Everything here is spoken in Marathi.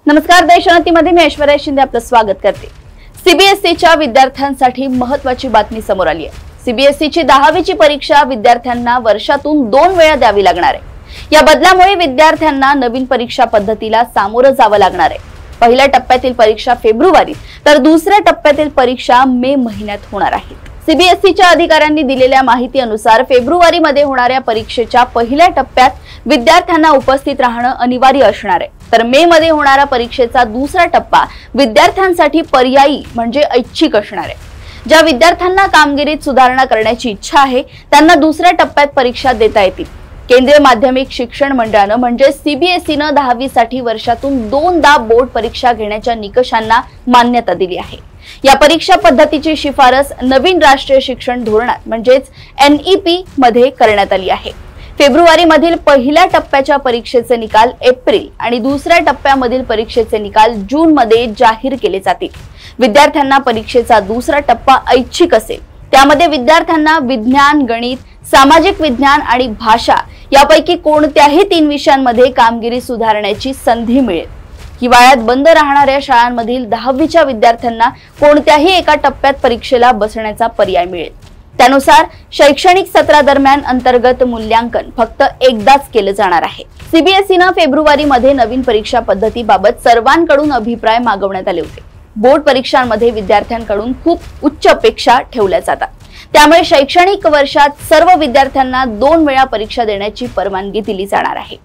नमस्कार, देशोन्नतीमध्ये मी ऐश्वर्या शिंदे आपलं स्वागत करते। सीबीएसईच्या विद्यार्थ्यांसाठी महत्त्वाची बातमी समोर आली आहे। सीबीएसईची 10वीची परीक्षा विद्यार्थ्यांना वर्षातून 2 वेळा द्यावी लागणार आहे। या बदलामुळे विद्यार्थ्यांना नवीन परीक्षा पद्धतीला सामोरं जावं लागणार आहे। पहिल्या टप्प्यातील परीक्षा फेब्रुवारी तर दुसऱ्या टप्प्यातील परीक्षा मे महिन्यात होणार आहेत। सीबीएसईच्या अधिकाऱ्यांनी दिलेल्या माहितीनुसार फेब्रुवारीमध्ये होणाऱ्या परीक्षेच्या पहिल्या टप्प्यात विद्यार्थ्यांना उपस्थित राहणं अनिवार्य असणार आहे, तर मे मध्ये होणारा परीक्षेचा दुसरा टप्पा विद्यार्थ्यांसाठी पर्यायी म्हणजे ऐच्छिक असणार आहे। ज्या विद्यार्थ्यांना कामगिरीत सुधारणा करण्याची इच्छा आहे त्यांना दुसऱ्या टप्प्यात परीक्षा देता येतील। केंद्रीय माध्यमिक शिक्षण मंडळानं म्हणजे सीबीएसईनं 10वी साठी वर्षातून 2दा बोर्ड परीक्षा घेण्याच्या निकषांना मान्यता दिली आहे। या परीक्षा पद्धतीची शिफारस नवीन राष्ट्रीय शिक्षण धोरणात म्हणजेच NEP मध्ये करण्यात आली आहे। फेब्रुवारी मधील पहिल्या टप्प्याच्या परीक्षेचे निकाल एप्रिल आणि दुसऱ्या टप्प्यामधील परीक्षेचे निकाल जून मध्ये जाहीर केले जातील। विद्यार्थ्यांना परीक्षेचा दुसरा टप्पा ऐच्छिक असेल, त्यामध्ये विद्यार्थ्यांना विज्ञान, गणित, सामाजिक विज्ञान आणि भाषा यापैकी कोणत्याही 3 विषयांमध्ये कामगिरी सुधारण्याची संधी मिळेल। हिवाळ्यात बंद राहणाऱ्या शाळांमधील 10वीच्या विद्यार्थ्यांना कोणत्याही एका टप्प्यात परीक्षेला बसण्याचा पर्याय मिळेल। त्यानुसार शैक्षणिक सत्रादरम्यान अंतर्गत मूल्यांकन फक्त एकदाच केलं जाणार आहे। सीबीएसईनं फेब्रुवारीमध्ये नवीन परीक्षा पद्धतीबाबत सर्वांकडून अभिप्राय मागवण्यात आले होते। बोर्ड परीक्षांमध्ये विद्यार्थ्यांकडून खूप उच्च अपेक्षा ठेवल्या जातात, त्यामुळे शैक्षणिक वर्षात सर्व विद्यार्थ्यांना 2 वेळा परीक्षा देण्याची परवानगी दिली जाणार आहे।